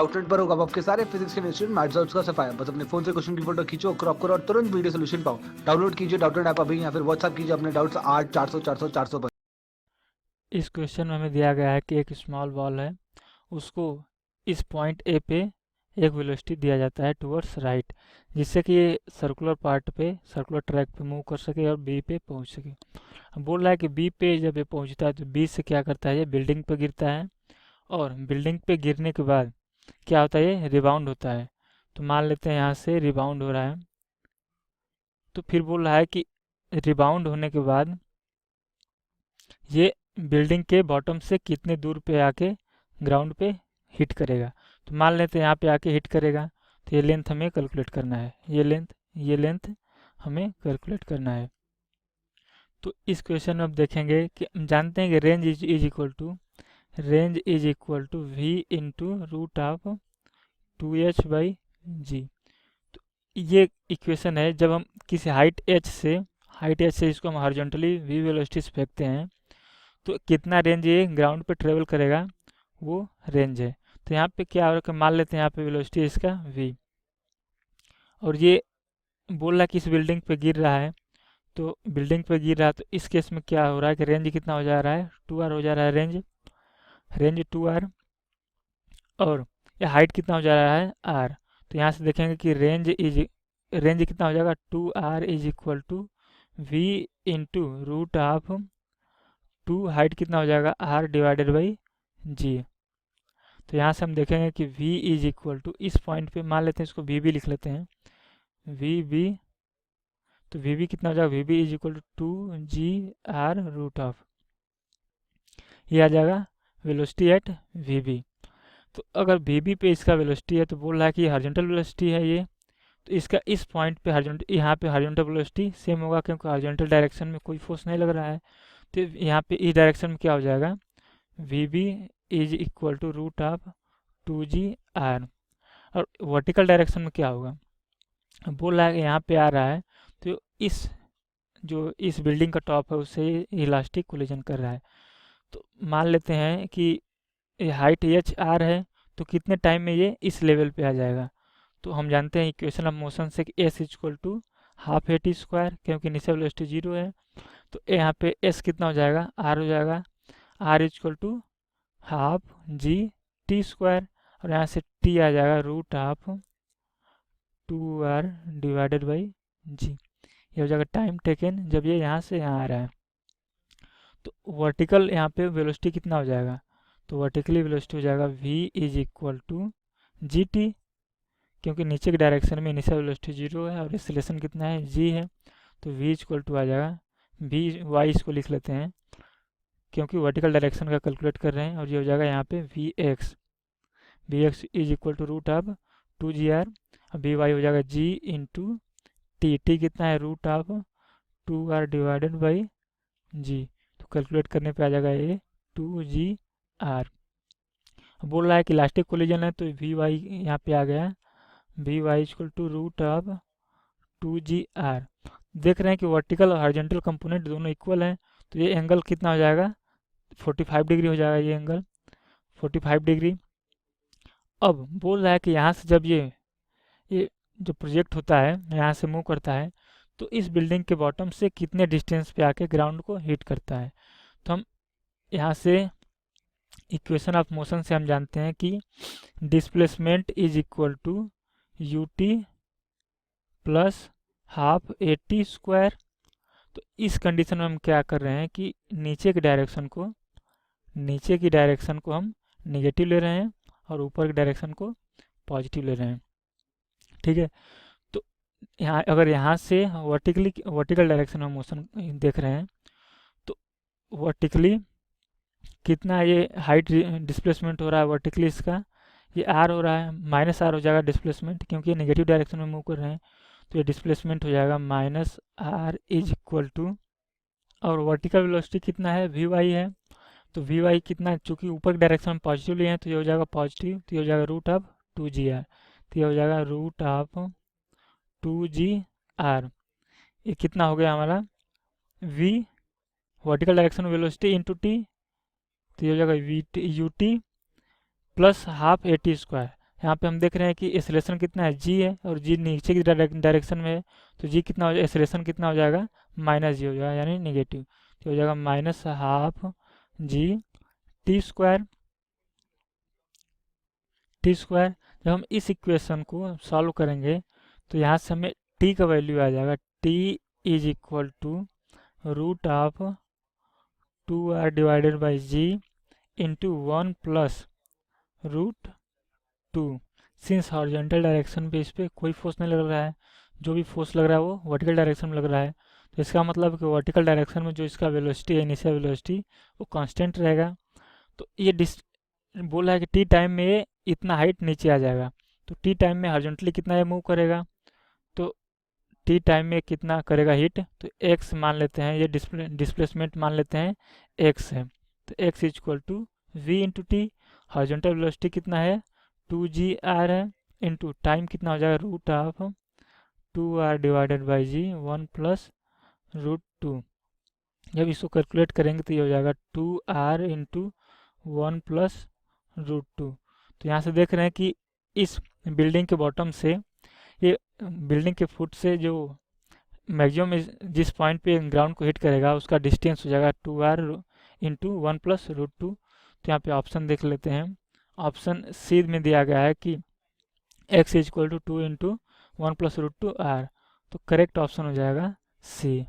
Outlet पर होगा आपके सारे फिजिक्स के इंस्टीट्यूट मैथ्स का सफाया। बस अपने फोन से क्वेश्चन की फोटो खींचो, क्रॉप करो और तुरंत वीडियो सोल्यूशन पाओ। डाउनलोड कीजिए डाउटनेट ऐप अभी या फिर व्हाट्सएप कीजिए अपने डाउट्स 8 400 400 400 पर। इस क्वेश्चन में हमें दिया गया है कि एक स्मॉल बॉल है, उसको इस पॉइंट ए पे एक वेलोसिटी दिया जाता है टुवर्ड्स राइट, जिससे कि ये सर्कुलर पार्ट पे सर्कुलर ट्रैक पे मूव कर सके और बी पे पहुंच सके। अब बोल रहा है कि बी पे जब ये पहुंचता है तो बी से क्या करता है, ये बिल्डिंग पे गिरता है और बिल्डिंग पे गिरने के बाद क्या होता है, ये रिबाउंड होता है। तो मान लेते हैं यहाँ से रिबाउंड हो रहा है, तो फिर बोल रहा है कि रिबाउंड होने के बाद ये बिल्डिंग के बॉटम से कितने दूर पे आके ग्राउंड पे हिट करेगा। तो मान लेते हैं यहाँ पे आके हिट करेगा, तो ये लेंथ हमें कैलकुलेट करना है, ये लेंथ हमें कैलकुलेट करना है। तो इस क्वेश्चन में अब देखेंगे कि हम जानते हैं कि range is equal to v into root of 2h/g। तो ये इक्वेशन है, जब हम किसी हाइट h से इसको हम हॉरिजॉन्टली v वेलोसिटी से फेंकते हैं तो कितना रेंज ये ग्राउंड पे ट्रेवल करेगा, वो रेंज है। तो यहाँ पे क्या होगा, मान लेते हैं यहाँ पे वेलोसिटी है इसका v, और ये बोल रहा है कि इस बिल्डिंग पे गिर रहा है। तो बिल्डिंग पे गिर रहा है तो इस केस में क्या हो रहा है कि रेंज कितना हो जा रहा है, 2r हो जा रहा है रेंज 2r, और ये हाइट कितना हो जा रहा है r। तो यहाँ से देखेंगे कि रेंज कितना हो जाएगा, 2r is equal to v into root of 2, height कितना हो जाएगा r डिवाइडेड बाई g। तो यहाँ से हम देखेंगे कि v इज इक्वल टू, इस पॉइंट पे मान लेते हैं इसको vb लिख लेते हैं, vb, तो vb कितना हो जाएगा, vb is equal to 2g r root of, ये आ जाएगा वेलोसिटी एट vb। तो अगर vb पे इसका वेलोसिटी है तो बोल रहा है कि हॉरिजॉन्टल वेलोसिटी है ये, तो इसका इस पॉइंट पे हॉरिजॉन्टल, यहाँ पे हॉरिजॉन्टल वेलोसिटी सेम होगा क्योंकि हॉरिजॉन्टल डायरेक्शन में कोई फोर्स नहीं लग रहा है। तो यहाँ पे इस डायरेक्शन में क्या हो जाएगा, vb is equal to root of 2g r। और वर्टिकल डायरेक्शन में क्या होगा, बोल रहा है कि यहाँ पे आ रहा है, तो इस बिल्डिंग का टॉप है उससे इलास्टिक कोलिजन कर रहा है। तो मान लेते हैं कि ये हाइट एच आर है, तो कितने टाइम में ये इस लेवल पे आ जाएगा। तो हम जानते हैं इक्वेशन ऑफ मोशन से कि s equal to half a t square, क्योंकि इनिशियल वेलोसिटी 0 है। तो यहाँ पे एस कितना हो जाएगा, आर हो जाएगा, r equal to half g t square, और यहाँ से टी आ जाएगा root of 2r divided by g. ये हो जाएगा टाइम टेकन जब ये यहाँ से यहाँ आ रहा है। तो वर्टिकल यहाँ पे वेलोसिटी कितना हो जाएगा, तो वर्टिकली वेलोसिटी हो जाएगा v is equal to g t, क्योंकि नीचे की डायरेक्शन में इनिशियल वेलोसिटी 0 है और एक्सेलरेशन कितना है, g है। तो v इक्वल टू आ जाएगा v y, इसको लिख लेते हैं क्योंकि वर्टिकल डायरेक्शन का कैलकुलेट कर रहे हैं, और ये हो जाएगा यहाँ पे v x is equal to root of 2g r, v y हो जाएगा g इंटू टी कितना है, root of 2r divided by g. तो कैलकुलेट करने पे आ जाएगा ये 2g r। बोल रहा है कि इलास्टिक कोलिजन है तो वी वाई यहाँ पे आ गया, v y equal to root of 2g r। देख रहे हैं कि वर्टिकल और हॉरिजॉन्टल कंपोनेंट दोनों इक्वल हैं, तो ये एंगल कितना हो जाएगा, 45 डिग्री हो जाएगा, ये एंगल 45 डिग्री। अब बोल रहा है कि यहाँ से जब ये जो प्रोजेक्ट होता है यहाँ से मूव करता है, तो इस बिल्डिंग के बॉटम से कितने डिस्टेंस पे आके ग्राउंड को हिट करता है। तो हम यहाँ से इक्वेशन ऑफ मोशन से हम जानते हैं कि displacement is equal to u t plus half a t square. तो इस कंडीशन में हम क्या कर रहे हैं कि नीचे की डायरेक्शन को हम नेगेटिव ले रहे हैं और ऊपर की डायरेक्शन को पॉजिटिव ले रहे हैं, ठीक है। तो यहाँ अगर यहाँ से वर्टिकल डायरेक्शन में मोशन देख रहे हैं, तो वर्टिकली कितना ये हाइट डिस्प्लेसमेंट हो रहा है वर्टिकली, इसका ये आर हो रहा है, माइनस आर हो जाएगा डिस्प्लेसमेंट, क्योंकि ये नेगेटिव डायरेक्शन में मूव कर रहे हैं। तो ये डिस्प्लेसमेंट हो जाएगा minus r is equal to, और वर्टिकल वेलोसिटी कितना है, वी वाई है। तो वी वाई कितना, चूंकि ऊपर की डायरेक्शन में पॉजिटिव लिए हैं तो ये हो जाएगा पॉजिटिव, तो ये हो जाएगा रूट ऑफ 2g r। तो ये हो जाएगा रूट ऑफ 2g r। ये कितना हो गया हमारा, v vertical direction velocity into T, तो ये हो जाएगा we T U t plus half a t square. यहाँ पे हम देख रहे हैं कि एक्सेलरेशन कितना है, जी है, और जी नीचे की डायरेक्शन में है, तो जी कितना हो जाएगा, एक्सेलरेशन कितना हो जाएगा, माइनस जी हो जाएगा, यानी निगेटिव। तो हो जाएगा -12 जी टी स्क्वायर। जब हम इस इक्वेशन को सॉल्व करेंगे तो यहाँ से हमें टी का वैल्यू आ जाएगा, t is equal to root of 2r divided by g into 1 plus root 2। Since horizontal direction पे इस पर कोई फोर्स नहीं लग रहा है, जो भी फोर्स लग रहा है वो वर्टिकल डायरेक्शन में लग रहा है, तो इसका मतलब है कि वर्टिकल डायरेक्शन में जो इसका वेलोसिटी है, इनिशियल वेलोसिटी, वो कांस्टेंट रहेगा। तो ये बोला है कि टी टाइम में ये इतना हाइट नीचे आ जाएगा। तो टी टाइम में हॉरिजॉन्टली कितना ये मूव करेगा, तो टी टाइम में कितना करेगा हिट, तो एक्स मान लेते हैं, ये डिस्प्लेसमेंट मान लेते हैं एक्स है। तो x is equal to v into t, horizontal velocity कितना है 2g r है, इंटू टाइम कितना हो जाएगा root of 2r divided by g 1 plus root 2। जब इसको कैलकुलेट करेंगे तो ये हो जाएगा 2r इंटू 1 प्लस रूट 2। तो यहाँ से देख रहे हैं कि इस बिल्डिंग के बॉटम से, ये बिल्डिंग के फुट से जो मैक्सिमम जिस पॉइंट पे ग्राउंड को हिट करेगा उसका डिस्टेंस हो जाएगा 2r इंटू 1 प्लस रूट 2। तो यहाँ पे ऑप्शन देख लेते हैं। ऑप्शन सी में दिया गया है कि x is equal to 2 into 1 plus root 2 r। तो करेक्ट ऑप्शन हो जाएगा सी।